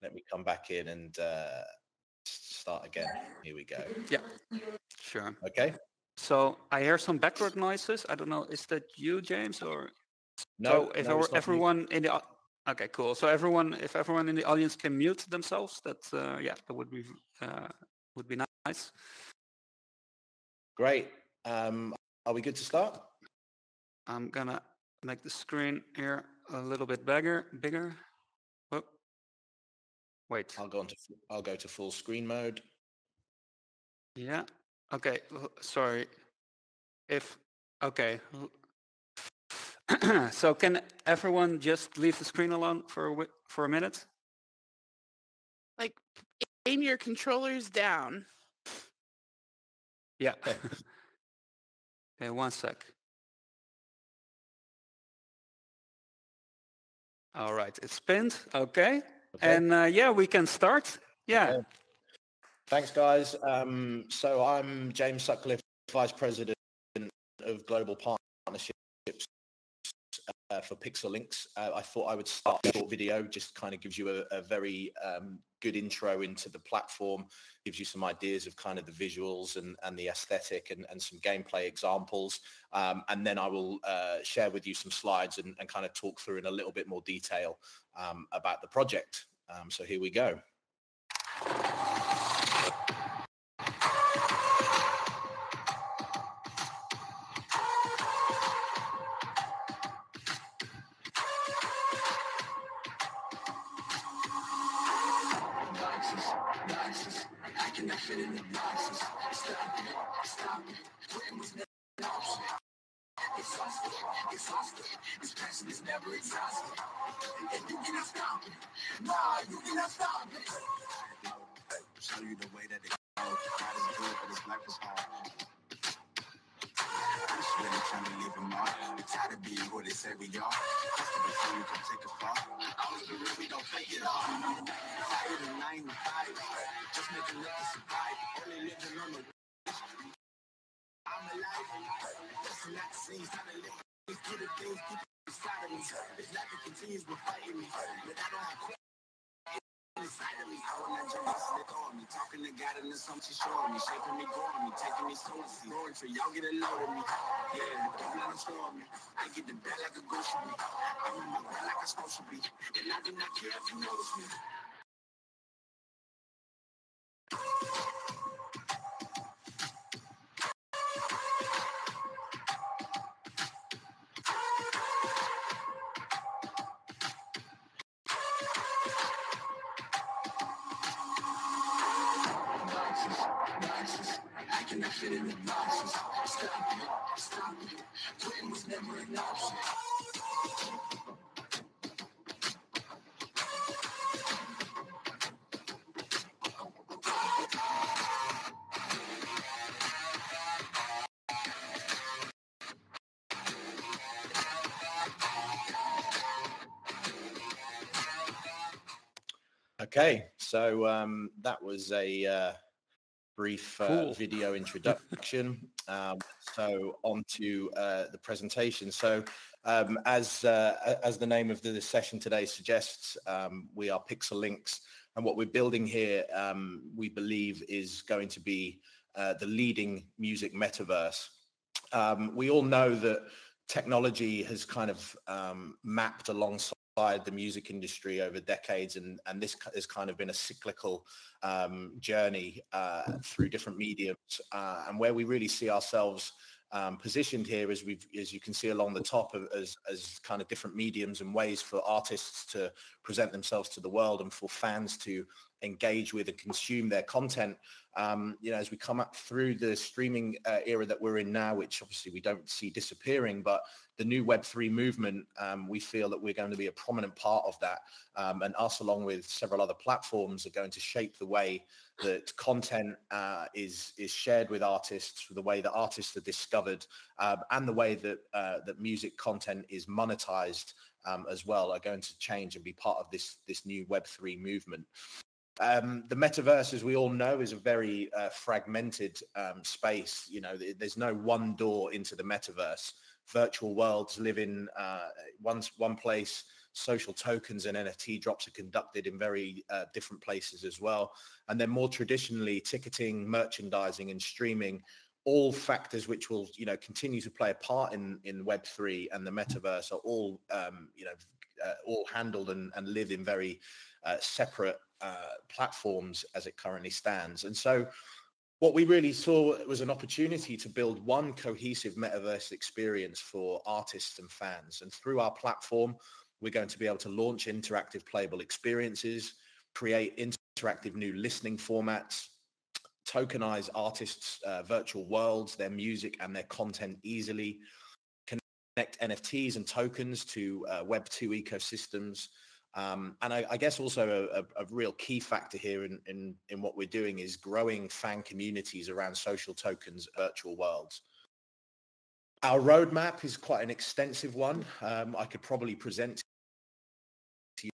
Let me come back in and start again. Here we go. Yeah, sure. Okay. So I hear some background noises. I don't know, is that you, James, or? No, so if no, it's not everyone in the okay, cool. So if everyone in the audience can mute themselves, that yeah, that would be nice. Great. Are we good to start? I'm gonna make the screen here a little bit bigger. Oh, wait. I'll go to full screen mode. Yeah. Okay. Sorry. Okay. So can everyone just leave the screen alone for a minute? Like, aim your controllers down. Yeah. Okay, one sec. All right, it's pinned. Okay. And yeah, we can start. Yeah. Okay. Thanks, guys. So I'm James Sutcliffe, Vice President of Global Partnerships for Pixelynx. I thought I would start a short video, just kind of gives you a very good intro into the platform, gives you some ideas of kind of the visuals and the aesthetic and some gameplay examples. And then I will share with you some slides and kind of talk through in a little bit more detail about the project. So here we go. This passion is never exhausted. And you cannot stop it. Nah, you cannot stop it. Show you the way that it goes. God is good, but his life is hard. I'm just really trying to live in mark. I'm tired of being who they say we are. Just to be free, you can take it far. Always be real, we don't fake it all. Tired of 9 to 5. Just make enough to survive. Only living on the I'm alive. Listen, not the scenes, time to live. Do the things keep inside of me. This life it continues with fighting me. But I don't have inside of me. I want that journey to call me. Talking to God and the song she's showing me. Shaping me, growing me. Taking me slow to see. Growing till y'all get a load of me. Yeah, don't let them slow me. I get the bed like a ghost should be. I'm in my grind like I'm supposed to be. And I do not care if you notice me. I cannot fit in the boxes. Stop it. Quitting was never an option. Okay, so that was a brief video introduction. So on to the presentation. So as the name of the session today suggests, we are Pixelynx, and what we're building here, we believe, is going to be the leading music metaverse. We all know that technology has kind of mapped alongside the music industry over decades, and this has kind of been a cyclical journey through different mediums, and where we really see ourselves positioned here as you can see along the top as kind of different mediums and ways for artists to present themselves to the world and for fans to engage with and consume their content. You know, as we come up through the streaming era that we're in now, which obviously we don't see disappearing, but the new Web3 movement, we feel that we're going to be a prominent part of that. And us, along with several other platforms, are going to shape the way that content is shared with artists, the way that artists are discovered, and the way that that music content is monetized as well, are going to change and be part of this new Web3 movement. The metaverse, as we all know, is a very fragmented space. You know, there's no one door into the metaverse. Virtual worlds live in one place social tokens and NFT drops are conducted in very different places as well. And then more traditionally, ticketing, merchandising, and streaming, all factors which will, continue to play a part in Web3 and the metaverse, are all, all handled and live in very separate platforms as it currently stands. And so what we really saw was an opportunity to build one cohesive metaverse experience for artists and fans. And through our platform, we're going to be able to launch interactive playable experiences, create interactive new listening formats, tokenize artists' virtual worlds, their music and their content easily, connect NFTs and tokens to Web2 ecosystems. And I guess also a real key factor here in what we're doing is growing fan communities around social tokens, virtual worlds. Our roadmap is quite an extensive one. I could probably present to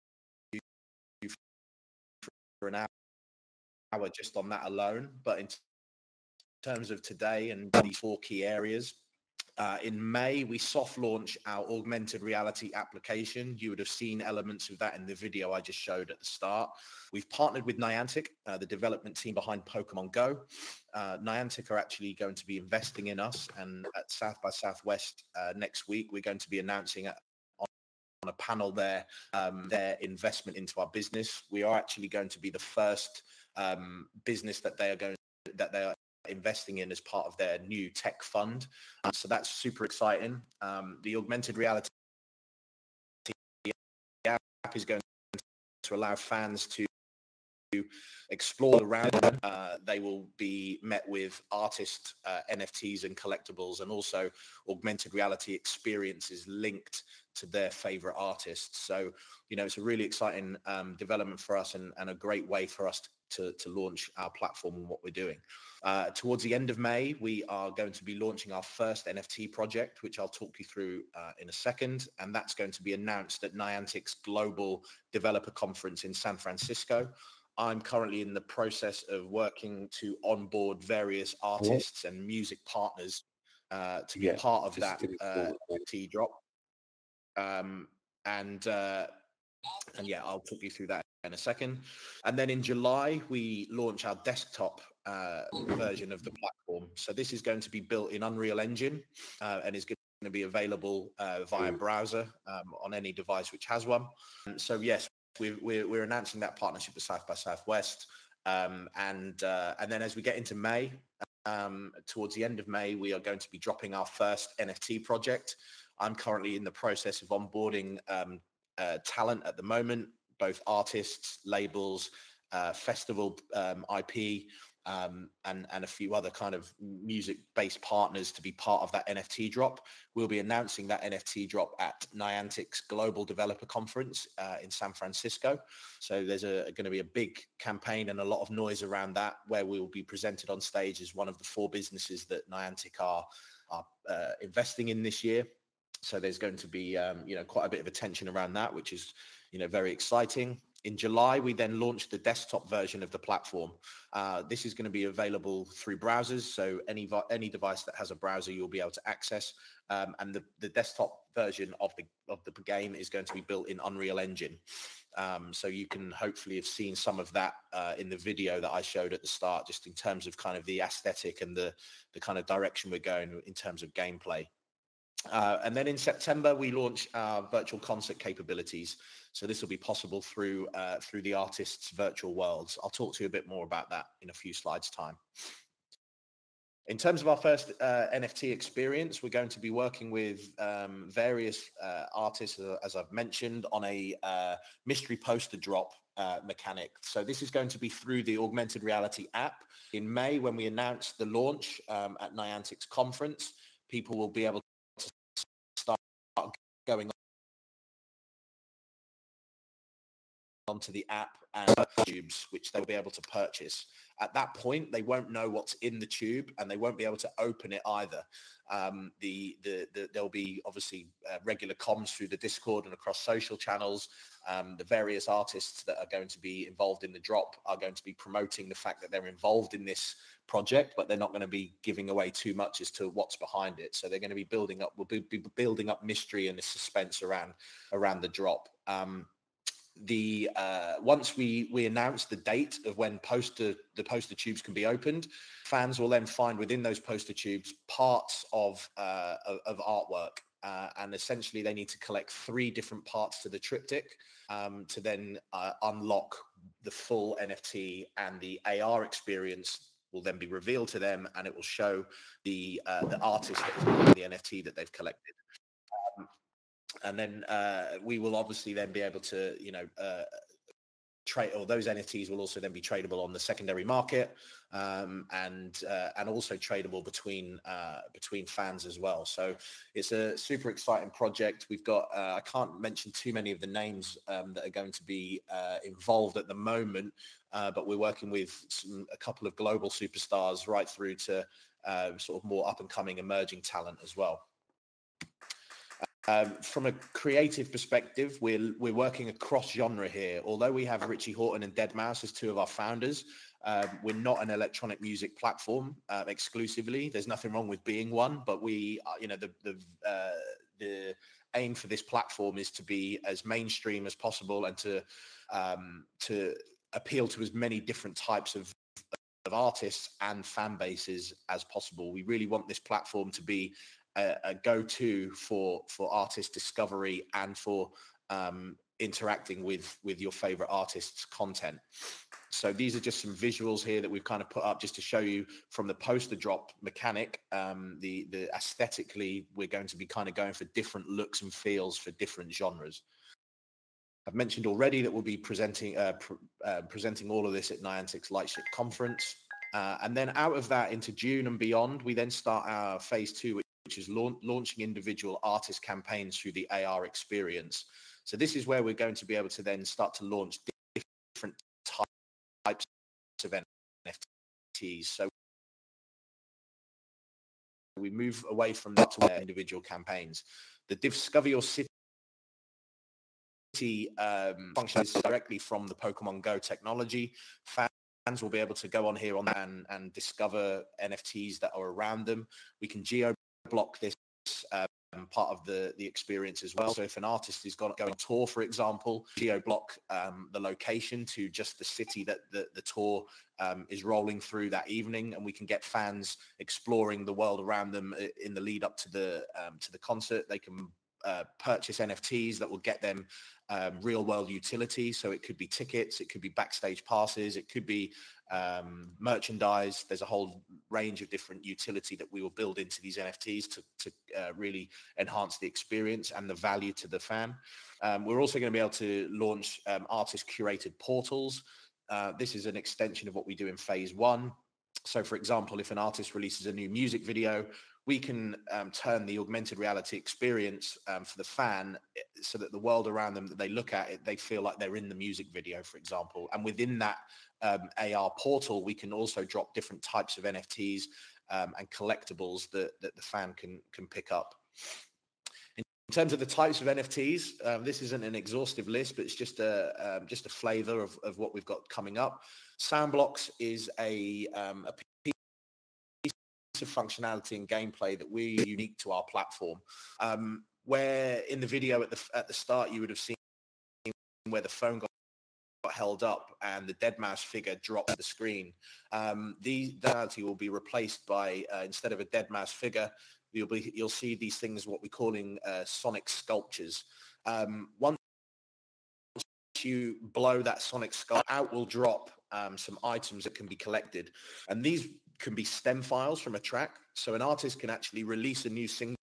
you for an hour just on that alone. But in terms of today and these 4 key areas, in May, we soft launch our augmented reality application. You would have seen elements of that in the video I just showed at the start. We've partnered with NIANTIC, the development team behind Pokemon Go. NIANTIC are actually going to be investing in us, and at South by Southwest next week, we're going to be announcing on a panel there their investment into our business. We are actually going to be the first business that they are investing in as part of their new tech fund. So that's super exciting. The augmented reality app is going to allow fans to explore around them. They will be met with artist NFTs and collectibles, and also augmented reality experiences linked to their favorite artists. So, it's a really exciting development for us, and a great way for us to launch our platform and what we're doing. Towards the end of May, we are going to be launching our first NFT project, which I'll talk you through in a second. And that's going to be announced at NIANTIC's Global Developer Conference in San Francisco. I'm currently in the process of working to onboard various artists and music partners to be part of that NFT drop. And yeah, I'll talk you through that in a second. And then in July, we launch our desktop version of the platform. So this is going to be built in Unreal Engine and is going to be available via browser on any device which has one. So yes, we're announcing that partnership with South by Southwest. And then as we get into May, towards the end of May, we are going to be dropping our first NFT project. I'm currently in the process of onboarding talent at the moment, both artists, labels, festival IP, and a few other kind of music-based partners to be part of that NFT drop. We'll be announcing that NFT drop at NIANTIC's Global Developer Conference in San Francisco. So there's going to be a big campaign and a lot of noise around that, where we will be presented on stage as one of the 4 businesses that NIANTIC are investing in this year. So there's going to be, quite a bit of attention around that, which is, very exciting. In July, we then launched the desktop version of the platform. This is going to be available through browsers. So any device that has a browser, you'll be able to access. And the desktop version of the game is going to be built in Unreal Engine. So you can hopefully have seen some of that in the video that I showed at the start, just in terms of kind of the aesthetic and the kind of direction we're going in terms of gameplay. And then in September, we launch our virtual concert capabilities. So this will be possible through the artist's virtual worlds. I'll talk to you a bit more about that in a few slides' time. In terms of our first NFT experience, we're going to be working with various artists, as I've mentioned, on a mystery poster drop mechanic. So this is going to be through the augmented reality app. In May, when we announce the launch at NIANTIC's conference, people will be able to start going onto the app and tubes, which they'll be able to purchase. At that point, they won't know what's in the tube, and they won't be able to open it either. There'll be obviously regular comms through the Discord and across social channels. The various artists that are going to be involved in the drop are going to be promoting the fact that they're involved in this project, but they're not going to be giving away too much as to what's behind it. So they're going to be building up mystery and the suspense around the drop. Once we announce the date of when the poster tubes can be opened, fans will then find within those poster tubes parts of artwork, and essentially they need to collect 3 different parts to the triptych to then unlock the full NFT, and the AR experience will then be revealed to them, and it will show the artist that is behind the NFT that they've collected. And then we will obviously then be able to, trade, or those NFTs will also then be tradable on the secondary market, and also tradable between fans as well. So it's a super exciting project. We've got I can't mention too many of the names that are going to be involved at the moment, but we're working with a couple of global superstars right through to sort of more up and coming emerging talent as well. From a creative perspective, we're working across genre here. Although we have Richie Hawtin and deadmau5 as 2 of our founders, we're not an electronic music platform exclusively. There's nothing wrong with being one, but we, the aim for this platform is to be as mainstream as possible, and to appeal to as many different types of artists and fan bases as possible. We really want this platform to be a go-to for artist discovery and for interacting with your favorite artists' content. So these are just some visuals here that we've kind of put up just to show you from the poster drop mechanic. The aesthetically, we're going to be kind of going for different looks and feels for different genres. I've mentioned already that we'll be presenting all of this at NIANTIC's LIGHTSHIP conference. And then out of that into June and beyond, we then start our phase 2, which is launching individual artist campaigns through the AR experience. So this is where we're going to be able to then start to launch different types of NFTs. So we move away from that to individual campaigns. The Discover Your City functions directly from the Pokemon Go technology. Fans will be able to go on here and discover NFTs that are around them. We can geo-block this part of the experience as well. So if an artist is going on tour, for example, geo-block the location to just the city that the tour is rolling through that evening, and we can get fans exploring the world around them in the lead up to the concert. They can purchase NFTs that will get them real world utility. So it could be tickets, it could be backstage passes, it could be merchandise. There's a whole range of different utility that we will build into these NFTs to really enhance the experience and the value to the fan. We're also going to be able to launch artist curated portals. This is an extension of what we do in phase 1. So for example, if an artist releases a new music video, we can turn the augmented reality experience for the fan so that the world around them that they look at, they feel like they're in the music video, for example. And within that AR portal, we can also drop different types of NFTs and collectibles that the fan can pick up. In terms of the types of NFTs, this isn't an exhaustive list, but it's just a flavor of what we've got coming up. Soundblocks is a of functionality and gameplay that we're unique to our platform, where in the video at the start you would have seen where the phone got held up and the deadmau5 figure dropped the screen. The functionality will be replaced by instead of a deadmau5 figure, you'll see these things what we're calling sonic sculptures. Once you blow that sonic sculpture out, will drop some items that can be collected, and these can be stem files from a track. So an artist can actually release a new single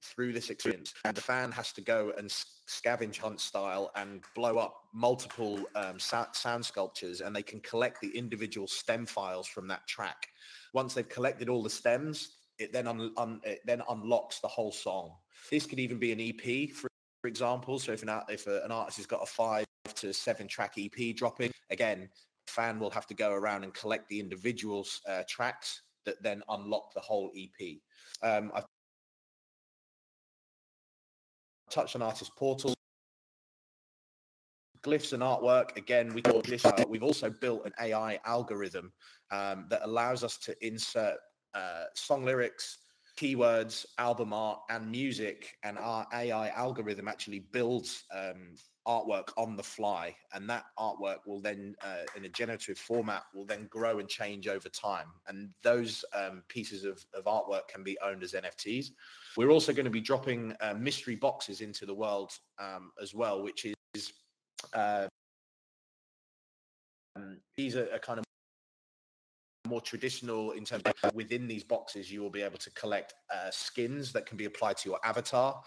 through this experience, and the fan has to go and scavenge hunt style and blow up multiple sound sculptures, and they can collect the individual stem files from that track. Once they've collected all the stems, it then unlocks the whole song. This could even be an EP, for example. So if an artist has got a 5 to 7 track EP dropping, again, fan will have to go around and collect the individual tracks that then unlock the whole EP. I've touched on artist portals, glyphs and artwork. Again, we've also built an AI algorithm that allows us to insert song lyrics, keywords, album art, and music, and our AI algorithm actually builds artwork on the fly, and that artwork will then in a generative format will then grow and change over time, and those pieces of artwork can be owned as NFTs. We're also going to be dropping mystery boxes into the world as well, which is these are kind of more traditional in terms of within these boxes you will be able to collect skins that can be applied to your avatar.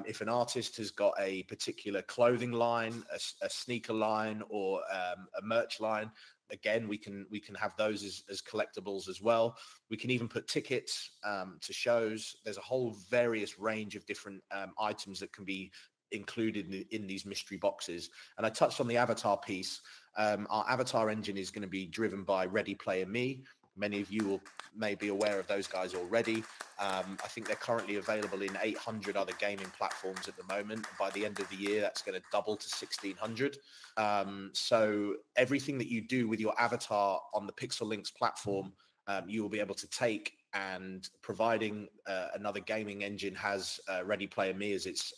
If an artist has got a particular clothing line, a sneaker line, or a merch line, again we can have those as collectibles as well. We can even put tickets to shows. There's a whole various range of different items that can be included in these mystery boxes. And I touched on the avatar piece. Our avatar engine is going to be driven by Ready Player Me. Many of you may be aware of those guys already. I think they're currently available in 800 other gaming platforms at the moment. By the end of the year, that's going to double to 1,600. So everything that you do with your avatar on the Pixelynx platform, you will be able to take, and providing another gaming engine has Ready Player Me as its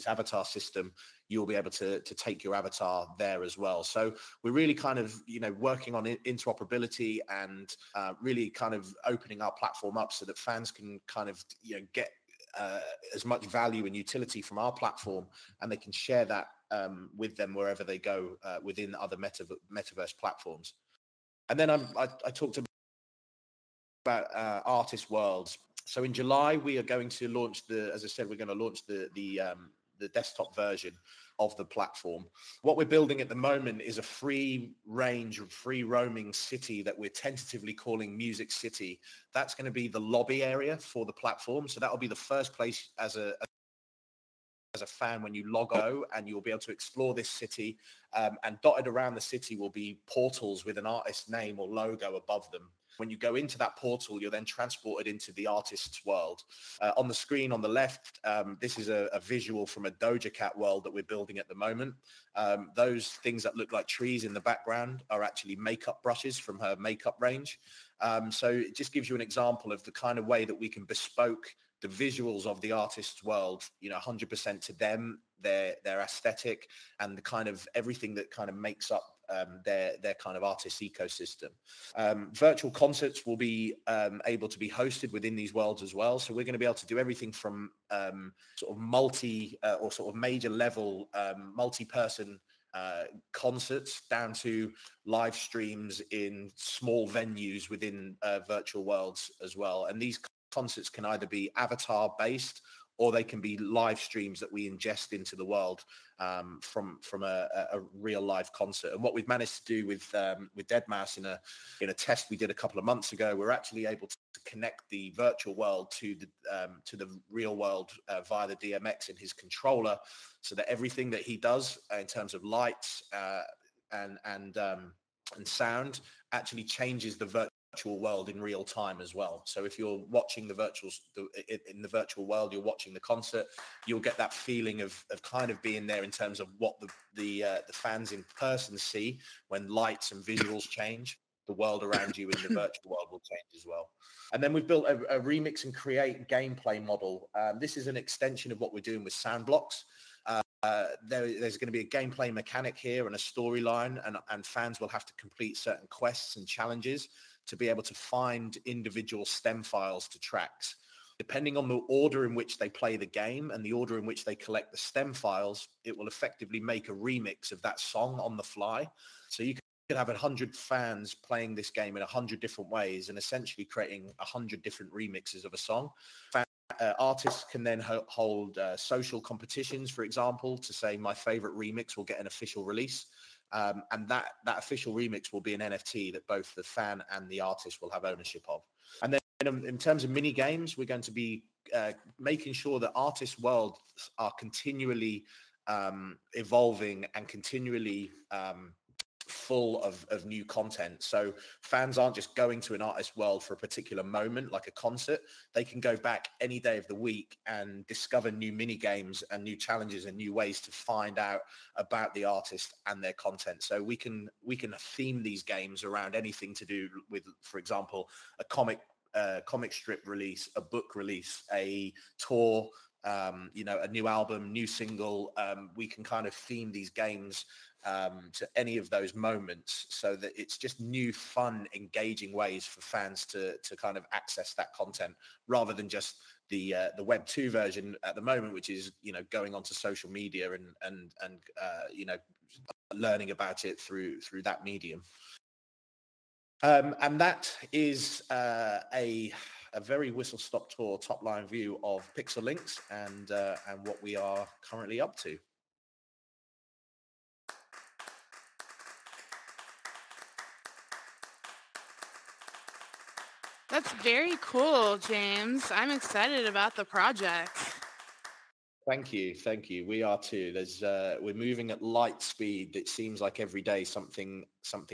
avatar system, you'll be able to take your avatar there as well. So we're really kind of working on interoperability and really kind of opening our platform up so that fans can kind of get as much value and utility from our platform, and they can share that with them wherever they go within other metaverse platforms. And then I talked about artist worlds. So in July we are going to launch as I said, we're going to launch the desktop version of the platform. What we're building at the moment is a free range of free roaming city that we're tentatively calling Music City. That's going to be the lobby area for the platform. So that will be the first place as a fan when you log on, and you'll be able to explore this city, and dotted around the city will be portals with an artist's name or logo above them. When you go into that portal, you're then transported into the artist's world. On the screen on the left, this is a visual from a Doja Cat world that we're building at the moment. Those things that look like trees in the background are actually makeup brushes from her makeup range. So it just gives you an example of the kind of way that we can bespoke the visuals of the artist's world, 100% to them, their aesthetic, and the kind of everything that kind of makes up their kind of artist ecosystem. Virtual concerts will be able to be hosted within these worlds as well. So we're going to be able to do everything from sort of multi or sort of major level multi-person concerts down to live streams in small venues within virtual worlds as well. And these concerts can either be avatar based, or they can be live streams that we ingest into the world from a real live concert. And what we've managed to do with deadmau5 in a test we did a couple of months ago, we're actually able to connect the virtual world to the real world via the DMX in his controller, so that everything that he does in terms of lights and sound actually changes the virtual world in real time as well. So if you're watching in the virtual world, you're watching the concert, you'll get that feeling of kind of being there in terms of what the fans in person see when lights and visuals change. The world around you in the virtual world will change as well. And then we've built a remix and create gameplay model. This is an extension of what we're doing with sound blocks. There's going to be a gameplay mechanic here and a storyline, and fans will have to complete certain quests and challenges to be able to find individual stem files to tracks. Depending on the order in which they play the game and the order in which they collect the stem files, it will effectively make a remix of that song on the fly. So you could have 100 fans playing this game in 100 different ways and essentially creating 100 different remixes of a song. Artists can then hold social competitions, for example, to say my favorite remix will get an official release. And that official remix will be an NFT that both the fan and the artist will have ownership of. And then in terms of mini games, we're going to be making sure that artist worlds are continually evolving and continually full of new content. So fans aren't just going to an artist world for a particular moment like a concert. They can go back any day of the week and discover new mini games and new challenges and new ways to find out about the artist and their content. So we can theme these games around anything to do with, for example, a comic comic strip release, a book release, a tour, you know, a new album, new single. We can kind of theme these games to any of those moments, so that it's just new, fun, engaging ways for fans to kind of access that content, rather than just the Web 2 version at the moment, which is, you know, going onto social media and you know, learning about it through that medium. And that is a very whistle-stop tour, top-line view of Pixelynx and what we are currently up to. That's very cool, James. I'm excited about the project. Thank you, thank you. We are too. There's we're moving at light speed. It seems like every day something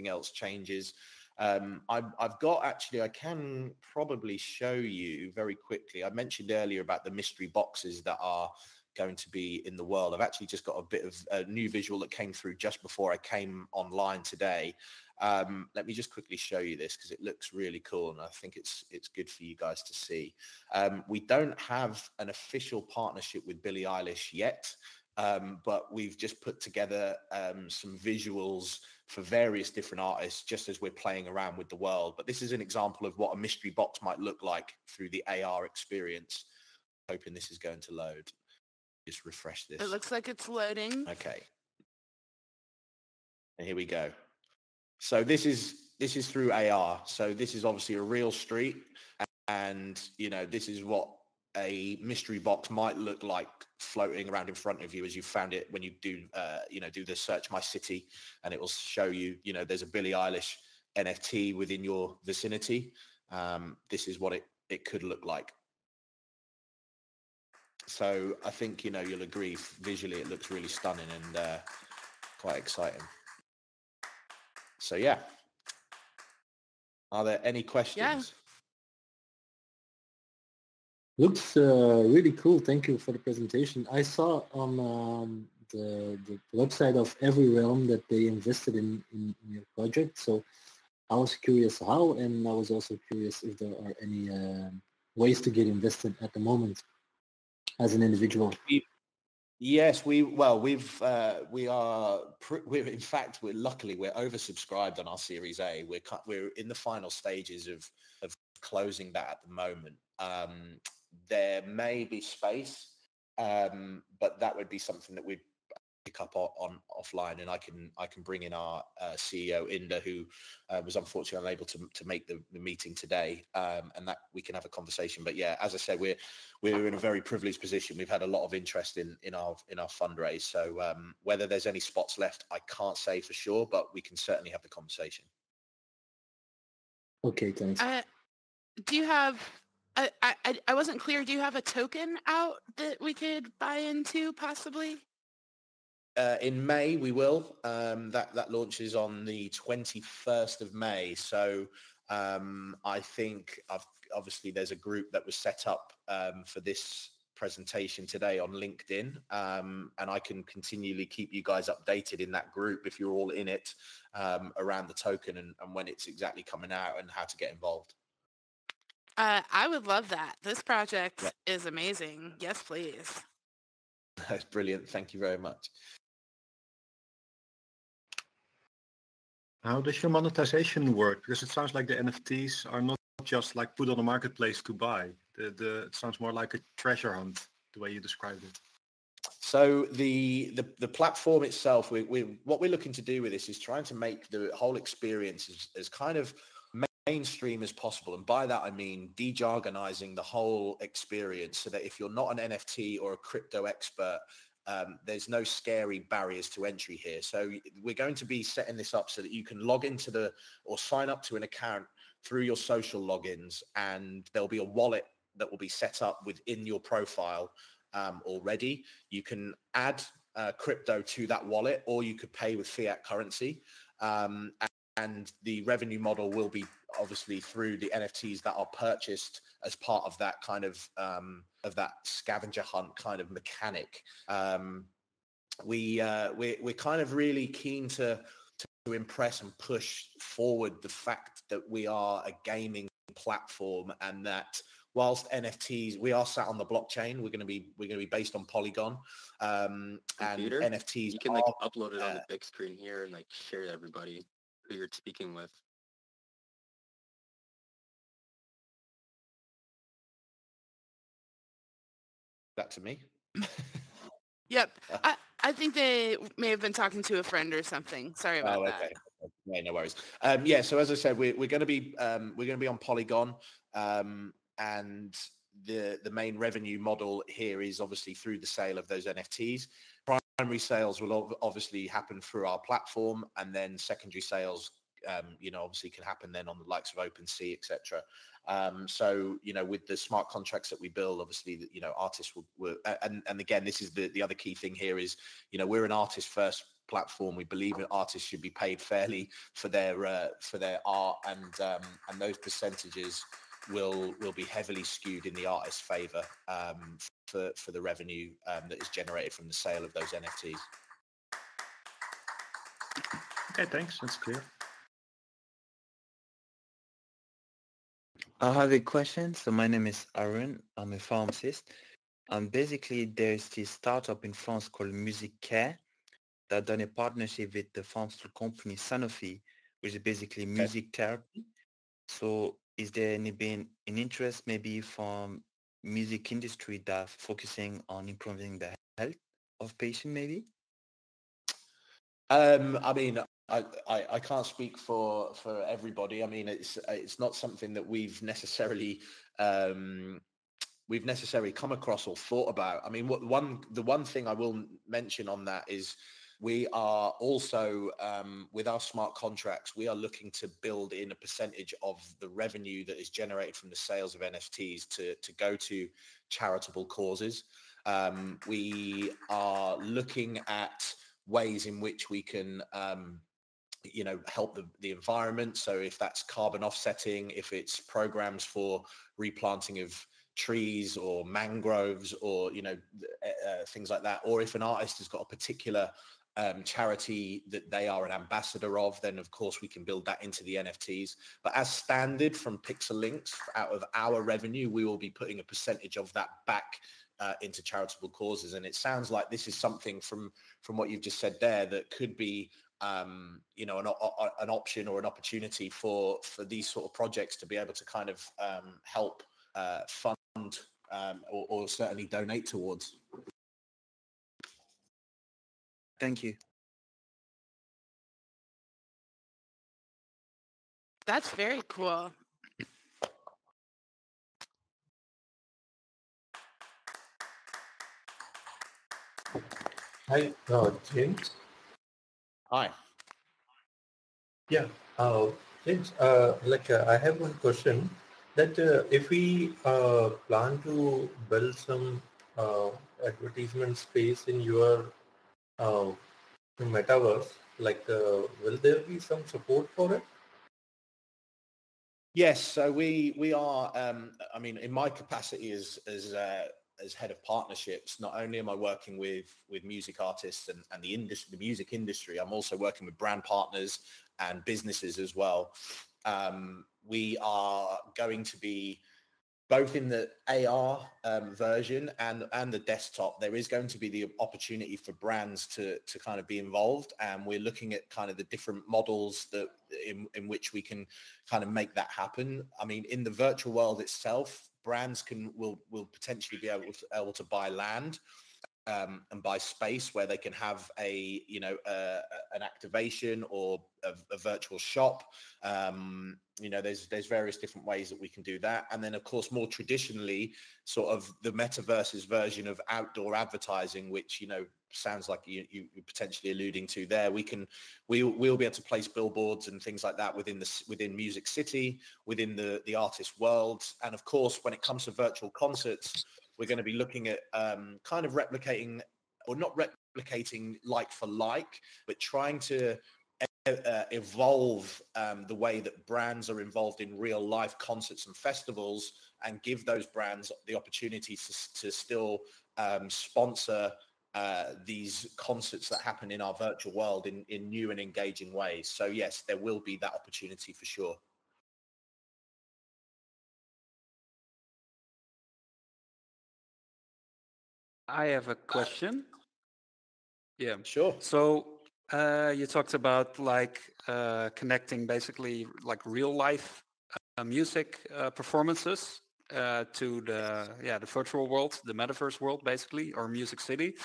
else changes. I've got, actually, I can probably show you very quickly. I mentioned earlier about the mystery boxes that are going to be in the world. I've actually just got a bit of a new visual that came through just before I came online today. Let me just quickly show you this, because it looks really cool, and I think it's good for you guys to see. We don't have an official partnership with Billie Eilish yet, but we've just put together some visuals for various different artists, just as we're playing around with the world. But this is an example of what a mystery box might look like through the AR experience. Hoping this is going to load. Just refresh this. It looks like it's loading. Okay. And here we go. So this is through AR. So this is obviously a real street, and you know, this is what a mystery box might look like floating around in front of you as you found it when you do you know, do the search my city, and it will show you, you know, there's a Billie Eilish NFT within your vicinity. This is what it could look like. So I think, you know, you'll agree, visually it looks really stunning and quite exciting. So yeah, are there any questions? Yeah. Looks really cool. Thank you for the presentation. I saw on the website of Every Realm that they invested in your project. So I was curious how, and I was also curious if there are any ways to get invested at the moment as an individual. Yes, we're in fact, luckily we're oversubscribed on our Series A. We're in the final stages of closing that at the moment. There may be space, but that would be something that we'd pick up on offline, and I can bring in our CEO Inder, who was unfortunately unable to make the meeting today, and that we can have a conversation. But yeah, as I said, we're in a very privileged position. We've had a lot of interest in our fundraise. So whether there's any spots left, I can't say for sure, but we can certainly have the conversation. Okay, thanks. Do you have? I wasn't clear. Do you have a token out that we could buy into possibly? In May, we will. That launches on the 21st of May. So I think obviously there's a group that was set up for this presentation today on LinkedIn, and I can continually keep you guys updated in that group if you're all in it, around the token and when it's exactly coming out and how to get involved. I would love that. This project is amazing. Yes, please. That's brilliant. Thank you very much. How does your monetization work? Because it sounds like the NFTs are not just like put on a marketplace to buy. It sounds more like a treasure hunt, the way you described it. So the platform itself, what we're looking to do with this is trying to make the whole experience as kind of mainstream as possible. And by that, I mean de-jargonizing the whole experience so that if you're not an NFT or a crypto expert, there's no scary barriers to entry here. So we're going to be setting this up so that you can log into or sign up to an account through your social logins, and there'll be a wallet that will be set up within your profile already. You can add crypto to that wallet, or you could pay with fiat currency. And the revenue model will be obviously through the NFTs that are purchased as part of that kind of that scavenger hunt kind of mechanic. We're kind of really keen to impress and push forward the fact that we are a gaming platform, and that whilst NFTs, we are sat on the blockchain. We're going to be based on Polygon, and NFTs. You can like upload it on the big screen here and like share to everybody who you're speaking with. That to me. Yep. I think they may have been talking to a friend or something. Sorry about that. Yeah, no worries. Yeah, so as I said, we're going to be on Polygon, and the main revenue model here is obviously through the sale of those NFTs. Primary sales will obviously happen through our platform, and then secondary sales, obviously can happen then on the likes of OpenSea, etc. So, with the smart contracts that we build, obviously, artists will and again, this is the other key thing here is, we're an artist first platform. We believe that artists should be paid fairly for their art, and those percentages will be heavily skewed in the artist's favor for the revenue that is generated from the sale of those NFTs. Okay, thanks. That's clear. I have a question. So my name is Aaron. I'm a pharmacist. Basically, there's this startup in France called Music Care that done a partnership with the pharmaceutical company Sanofi, which is basically music therapy. So is there been an interest maybe from music industry that focusing on improving the health of patient maybe? I mean, I can't speak for everybody. I mean, it's not something that we've necessarily come across or thought about. I mean, the one thing I will mention on that is we are also with our smart contracts, we are looking to build in a percentage of the revenue that is generated from the sales of NFTs to go to charitable causes. We are looking at ways in which we can help the environment. So if that's carbon offsetting, if it's programs for replanting of trees or mangroves or things like that, or if an artist has got a particular charity that they are an ambassador of, then of course we can build that into the NFTs. But as standard from Pixelynx, out of our revenue, we will be putting a percentage of that back into charitable causes. And it sounds like this is something from what you've just said there that could be an option or an opportunity for these sort of projects to be able to kind of help fund or certainly donate towards. Thank you. That's very cool. Hi, James. Hi. Yeah, James, I have one question that if we plan to build some advertisement space in your Metaverse, will there be some support for it? Yes, so we are. I mean, in my capacity as head of partnerships, not only am I working with music artists and the music industry, I'm also working with brand partners and businesses as well. We are going to be both in the AR version and the desktop. There is going to be the opportunity for brands to kind of be involved, and we're looking at kind of the different models that in which we can kind of make that happen. I mean, in the virtual world itself, brands will potentially be able to buy land and buy space where they can have an activation or a virtual shop. There's various different ways that we can do that. And then of course, more traditionally, sort of the Metaverse's version of outdoor advertising, which, sounds like you're potentially alluding to there. We'll be able to place billboards and things like that within Music City, within the artist world. And of course, when it comes to virtual concerts, we're going to be looking at kind of replicating, or not replicating like for like, but trying to evolve the way that brands are involved in real life concerts and festivals, and give those brands the opportunity to still sponsor these concerts that happen in our virtual world in new and engaging ways. So yes, there will be that opportunity for sure. I have a question. Yeah. Sure. So you talked about like connecting basically like real life music performances to the virtual world, the metaverse world, basically, or Music City.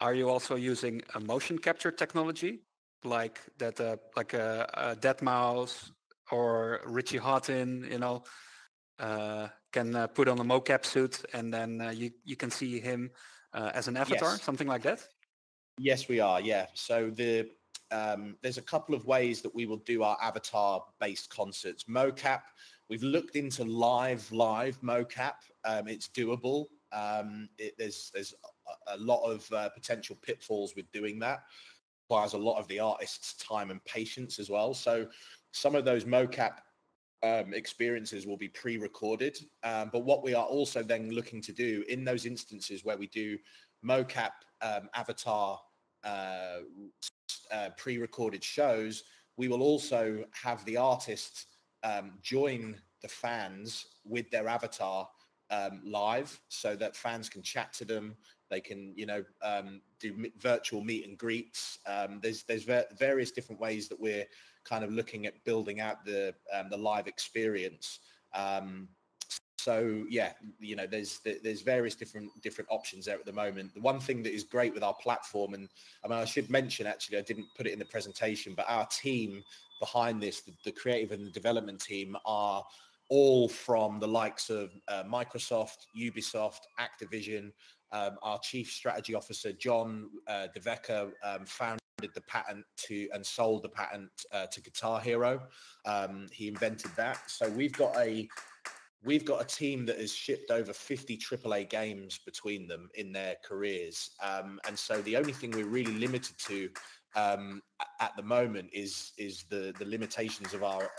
Are you also using a motion capture technology like that, like a Deadmau5 or Richie Hawtin, you know, can put on a mocap suit and then you can see him as an avatar, Yes. something like that? Yes, we are. Yeah. So there's a couple of ways that we will do our avatar-based concerts. Mocap. We've looked into live mocap. It's doable. There's a lot of potential pitfalls with doing that. Requires a lot of the artist's time and patience as well. So some of those mocap experiences will be pre-recorded. But what we are also then looking to do in those instances where we do mocap avatar pre-recorded shows, we will also have the artists join the fans with their avatar live, so that fans can chat to them. They can, you know, do virtual meet and greets. There's various different ways that we're kind of looking at building out the live experience. So yeah, you know, there's various different options there at the moment. The one thing that is great with our platform, and I mean, I should mention, actually, I didn't put it in the presentation, but our team behind this, the creative and the development team, are all from the likes of Microsoft, Ubisoft, Activision. Our chief strategy officer, John DeVecca, founded the patent and sold the patent to Guitar Hero. He invented that. So we've got a team that has shipped over 50 AAA games between them in their careers. And so the only thing we're really limited to at the moment is the limitations of our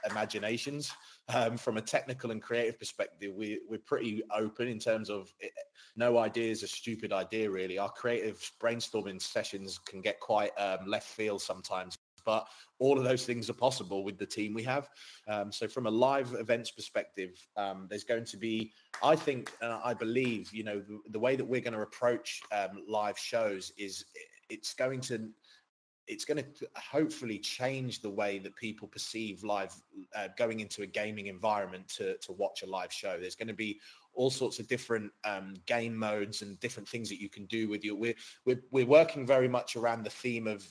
imaginations. From a technical and creative perspective, we're pretty open in terms of no idea is a stupid idea, really. Our creative brainstorming sessions can get quite left field sometimes, but all of those things are possible with the team we have. So from a live events perspective, there's going to be, I think, I believe, you know, the way that we're going to approach live shows is it's going to hopefully change the way that people perceive live, going into a gaming environment to watch a live show. There's going to be all sorts of different game modes and different things that you can do with your. We're working very much around the theme of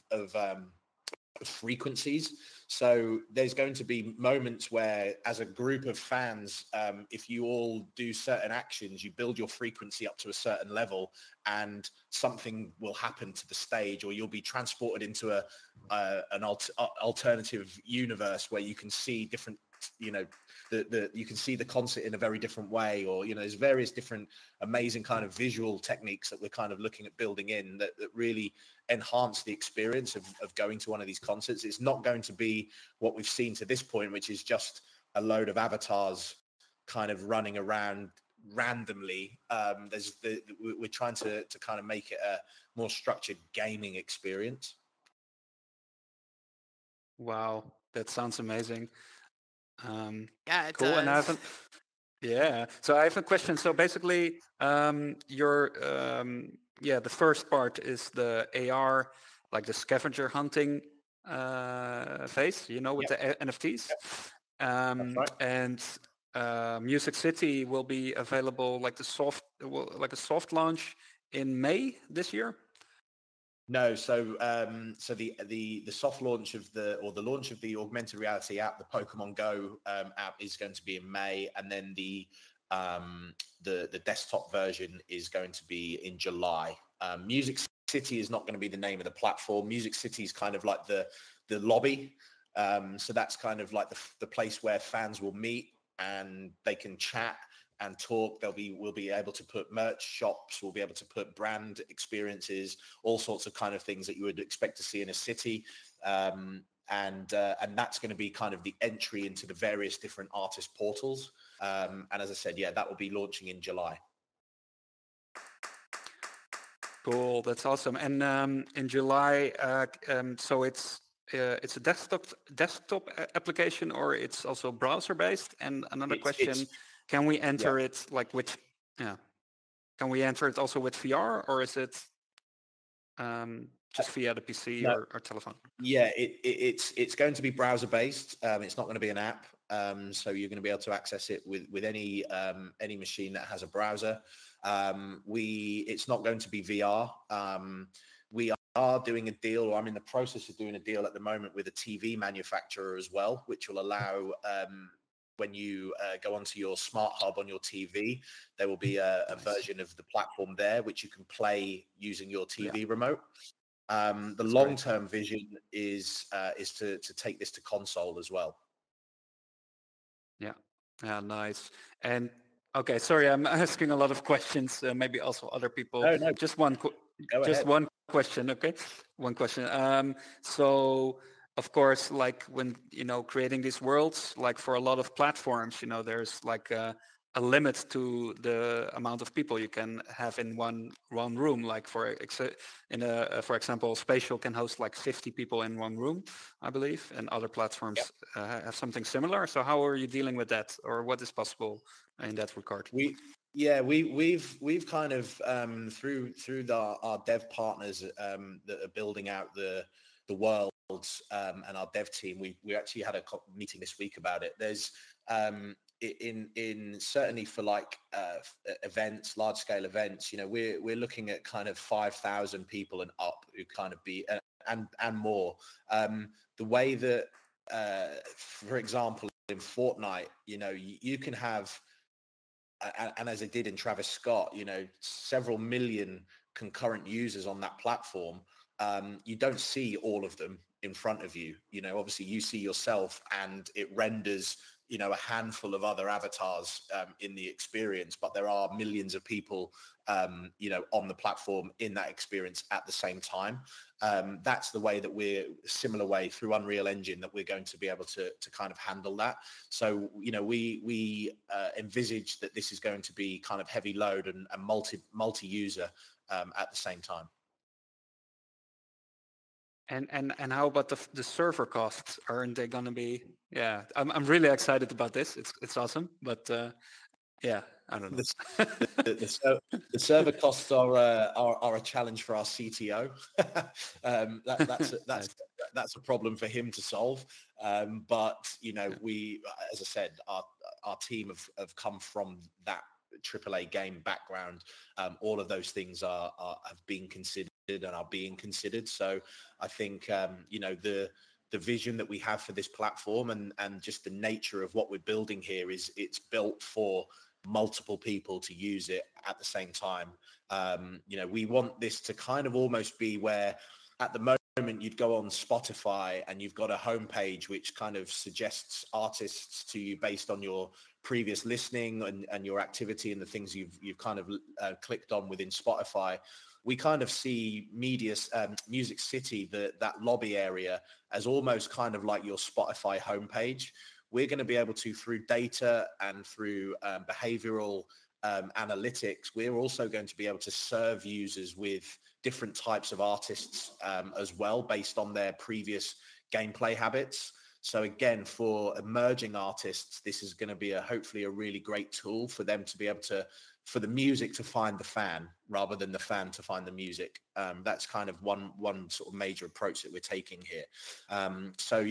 frequencies. So there's going to be moments where, as a group of fans, if you all do certain actions, you build your frequency up to a certain level, and something will happen to the stage, or you'll be transported into an alternative universe where you can see different, you know, you can see the concert in a very different way, or, you know, there's various different amazing kind of visual techniques that we're kind of looking at building in that really enhance the experience of going to one of these concerts. It's not going to be what we've seen to this point, which is just a load of avatars kind of running around randomly. We're trying to kind of make it a more structured gaming experience. Wow, that sounds amazing. Yeah, it cool. does. And I have so I have a question. So basically, the first part is the AR, like the scavenger hunting phase, you know, with the NFTs. Right. And Music City will be available like a soft launch in May this year. No, so the soft launch of the launch of the augmented reality app, the Pokemon Go app, is going to be in May, and then the desktop version is going to be in July. Music City is not going to be the name of the platform. Music City is kind of like the lobby. So that's kind of like the place where fans will meet and they can chat and talk. We'll be able to put merch shops, we'll be able to put brand experiences, all sorts of kind of things that you would expect to see in a city. And that's going to be kind of the entry into the various different artist portals. And as I said, yeah, that will be launching in July. Cool, that's awesome. And in July, so it's a desktop application, or it's also browser based? And another question, can we enter it like which? Yeah. can we enter it also with VR, or is it just via the PC No. or telephone? Yeah, it's going to be browser based. It's not going to be an app. So you're going to be able to access it with any machine that has a browser. It's not going to be VR. We are doing a deal, or I'm in the process of doing a deal at the moment with a TV manufacturer as well, which will allow when you go onto your smart hub on your TV, there will be a version of the platform there which you can play using your TV remote. The long-term vision is to take this to console as well. Yeah, nice. And okay, sorry, I'm asking a lot of questions. Maybe also other people. No. Just one question. Okay, one question. So of course, like when creating these worlds, like for a lot of platforms, there's like a limit to the amount of people you can have in one room. Like for example, Spatial can host like 50 people in one room, I believe, and other platforms have something similar. So how are you dealing with that, or what is possible in that regard? We've kind of through our dev partners that are building out the worlds and our dev team, we actually had a meeting this week about it. There's in certainly for like events, large scale events, we're looking at kind of 5,000 people and up who kind of be and more. The way that for example in Fortnite, you can have and as I did in Travis Scott, several million concurrent users on that platform. You don't see all of them in front of you. Obviously you see yourself and it renders a handful of other avatars in the experience, but there are millions of people on the platform in that experience at the same time. That's the way that we're similar way through Unreal Engine that we're going to be able to kind of handle that. So we envisage that this is going to be kind of heavy load and multi-user at the same time. And how about the server costs? Aren't they going to be? Yeah, I'm really excited about this. It's awesome, but yeah, I don't know. The server costs are a challenge for our CTO. That's a problem for him to solve. But we, as I said, our team have come from that AAA game background. All of those things have been considered and are being considered. So I think the vision that we have for this platform and just the nature of what we're building here is it's built for multiple people to use it at the same time. We want this to kind of almost be where at the moment you'd go on Spotify and you've got a homepage which kind of suggests artists to you based on your previous listening and your activity and the things you've kind of clicked on within Spotify. We kind of see Music City, that lobby area, as almost kind of like your Spotify homepage. We're going to be able to, through data and through behavioral analytics, we're also going to be able to serve users with different types of artists as well, based on their previous gameplay habits. So again, for emerging artists, this is going to be hopefully a really great tool for them to be able to, for the music to find the fan rather than the fan to find the music. That's kind of one sort of major approach that we're taking here. So,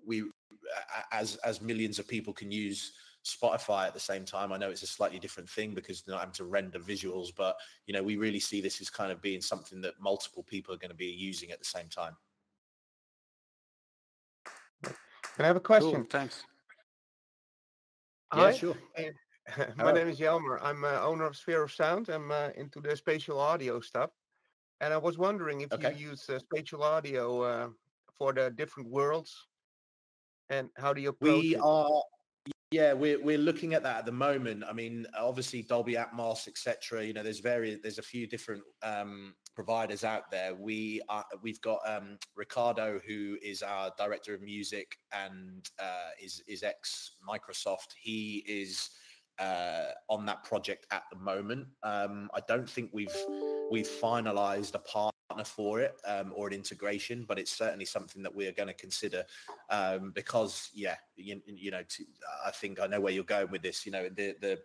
we, as millions of people can use Spotify at the same time, I know it's a slightly different thing because they're not having to render visuals, but, we really see this as kind of being something that multiple people are going to be using at the same time. Can I have a question? Cool, thanks. Yeah, sure. My name is Jelmer. I'm owner of Sphere of Sound. I'm into the spatial audio stuff. And I was wondering if you use spatial audio for the different worlds, and how do you approach it? We're looking at that at the moment. I mean, obviously Dolby Atmos, etc. There's a few different providers out there. We've got Ricardo, who is our director of music and is ex Microsoft. He is on that project at the moment. I don't think we've finalized a for it or an integration, but it's certainly something that we are going to consider because I think I know where you're going with this. To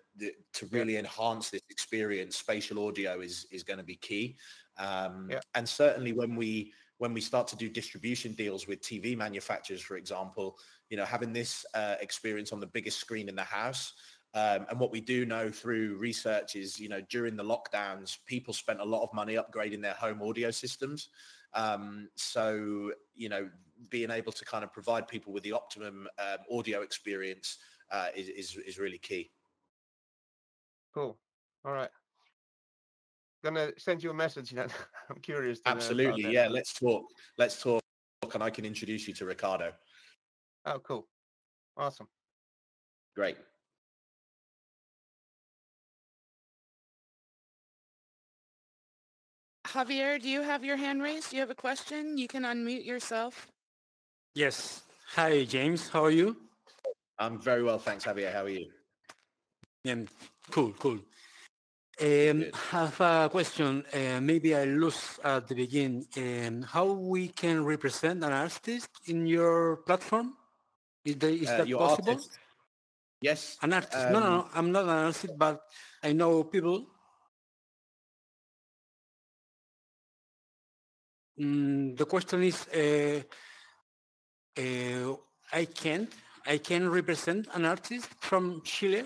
really enhance this experience, spatial audio is going to be key. And certainly when we start to do distribution deals with TV manufacturers, for example, having this experience on the biggest screen in the house. And what we do know through research is, during the lockdowns, people spent a lot of money upgrading their home audio systems. So, being able to kind of provide people with the optimum audio experience is really key. Cool. All right. Gonna send you a message then. I'm curious. Absolutely. Yeah. Let's talk. And I can introduce you to Ricardo. Oh, cool. Awesome. Great. Javier, do you have your hand raised? Do you have a question? You can unmute yourself. Yes. Hi, James. How are you? I'm very well, thanks, Javier. How are you? Cool. Have a question. Maybe I lost at the beginning. How we can represent an artist in your platform? Is that possible? Artist? Yes. An artist? No, I'm not an artist, but I know people. The question is, I can represent an artist from Chile,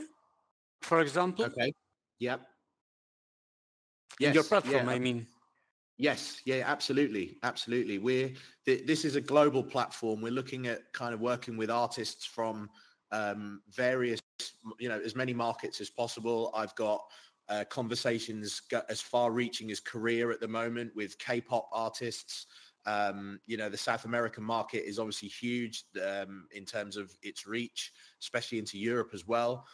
for example. Okay. Yep. Yes. In your platform, I mean. Yes. Yeah. Absolutely. This is a global platform. We're looking at kind of working with artists from various, as many markets as possible. I've got conversations as far-reaching as Korea at the moment with K-pop artists. The South American market is obviously huge in terms of its reach, especially into Europe as well.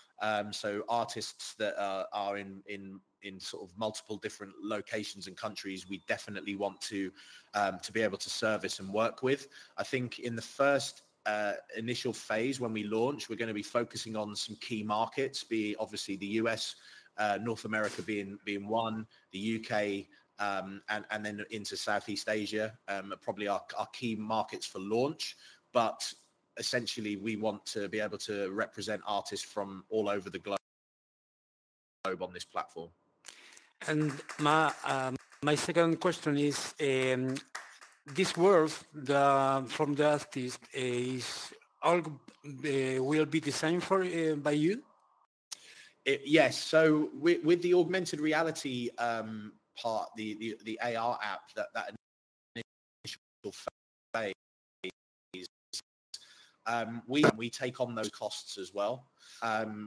So artists that are in sort of multiple different locations and countries, we definitely want to be able to service and work with. I think in the first initial phase, when we launch, we're going to be focusing on some key markets, be obviously the US, North America being one, the UK, and then into Southeast Asia, probably our key markets for launch. But essentially, we want to be able to represent artists from all over the globe on this platform. And my second question is, this world from the artist is all will be designed by you? Yes. So with the augmented reality part, the AR app, that initial phase, we take on those costs as well.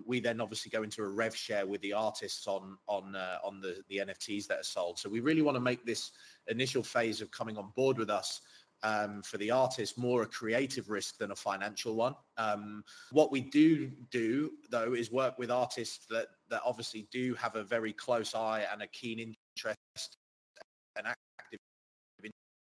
We then obviously go into a rev share with the artists on the NFTs that are sold. So we really want to make this initial phase of coming on board with us for the artist more a creative risk than a financial one. What we do though is work with artists that obviously do have a very close eye and a keen interest and active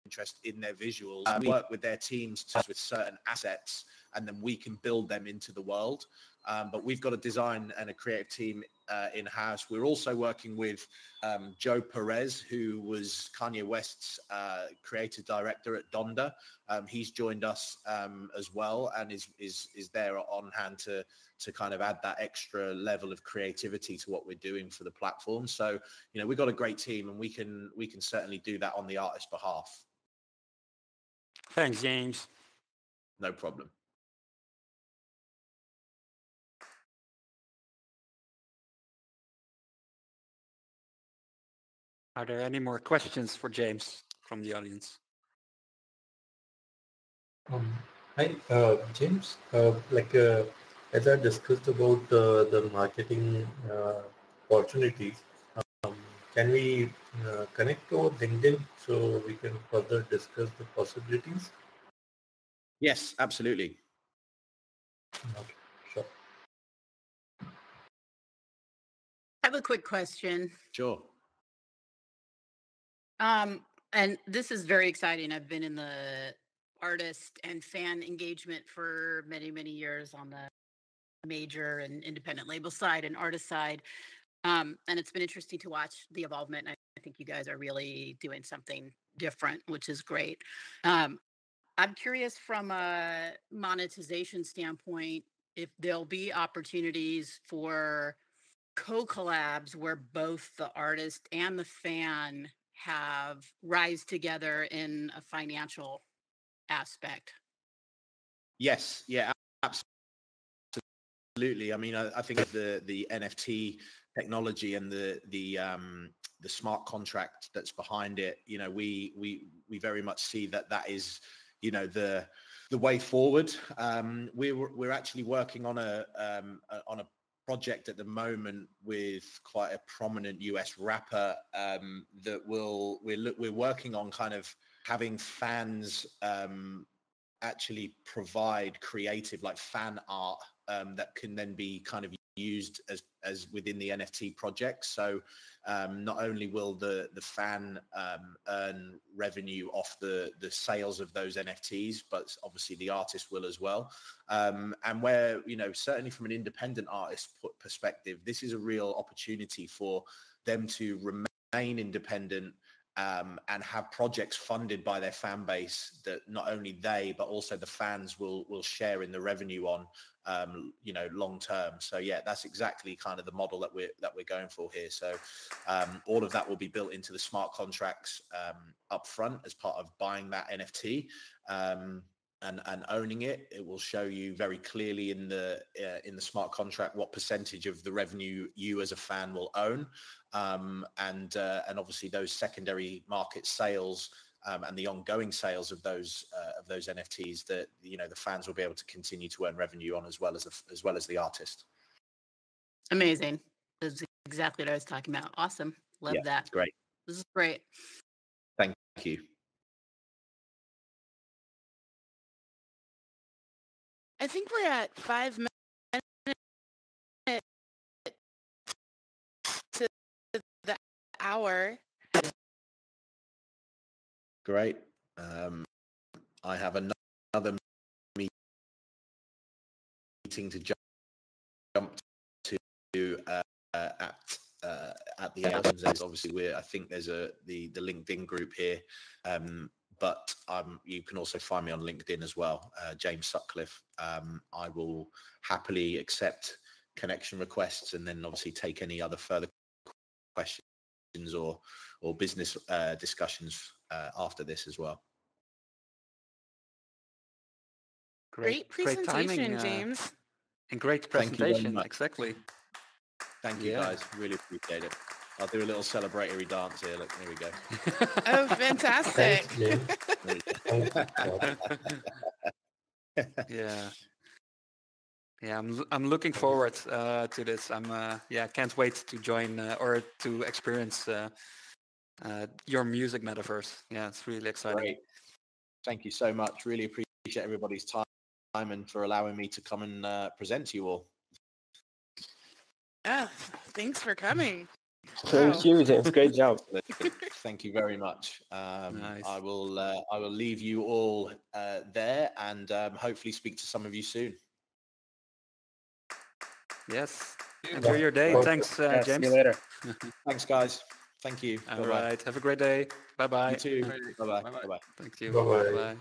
interest in their visuals. We work with their teams with certain assets, and then we can build them into the world. But we've got a design and a creative team in-house. We're also working with Joe Perez, who was Kanye West's creative director at Donda. He's joined us as well, and is there on hand to kind of add that extra level of creativity to what we're doing for the platform. So, we've got a great team, and we can certainly do that on the artist's behalf. Thanks, James. No problem. Are there any more questions for James from the audience? Hi, James. As I discussed about the marketing opportunities, can we connect to LinkedIn so we can further discuss the possibilities? Yes, absolutely. Okay, sure. I have a quick question. Sure. And this is very exciting. I've been in the artist and fan engagement for many, many years on the major and independent label side and artist side. And it's been interesting to watch the evolvement. I think you guys are really doing something different, which is great. I'm curious from a monetization standpoint if there'll be opportunities for co-collabs where both the artist and the fan have rise together in a financial aspect. Yes, yeah, absolutely. I mean, I think the NFT technology and the smart contract that's behind it, you know, we very much see that is, you know, the way forward. We're actually working on a project at the moment with quite a prominent US rapper that we're working on kind of having fans actually provide creative like fan art that can then be kind of used as within the NFT project. So not only will the fan earn revenue off the sales of those NFTs, but obviously the artist will as well. And where, you know, certainly from an independent artist perspective, this is a real opportunity for them to remain independent and have projects funded by their fan base that not only they but also the fans will share in the revenue on, you know, long term. So yeah, that's exactly kind of the model that we're going for here. So all of that will be built into the smart contracts up front as part of buying that NFT. And owning it. It will show you very clearly in the smart contract what percentage of the revenue you as a fan will own, and obviously those secondary market sales and the ongoing sales of those NFTs that, you know, the fans will be able to continue to earn revenue on as well as the artist. Amazing. That's exactly what I was talking about. Awesome. Love that. Great. This is great. Thank you. I think we're at 5 minutes to the hour. Great. I have another meeting to jump to at the end. Obviously, I think there's the LinkedIn group here, but you can also find me on LinkedIn as well, James Sutcliffe. I will happily accept connection requests and then obviously take any other further questions or business discussions after this as well. Great presentation, James. And great presentation, exactly. Thank you, guys. Really appreciate it. I'll do a little celebratory dance here. Look, here we go. Oh, fantastic. Yeah, I'm looking forward to this. Can't wait to join or to experience your music metaverse. Yeah, it's really exciting. Great. Thank you so much. Really appreciate everybody's time and for allowing me to come and present to you all. Thanks for coming. Thank you, James. Great job. Thank you very much. Nice. I will leave you all there and hopefully speak to some of you soon. Yes. Enjoy your day. Thanks, James. See you later. Thanks, guys. Thank you. All right. Have a great day. Bye-bye. You too. Bye-bye. Bye-bye. Thank you. Bye-bye. Bye-bye.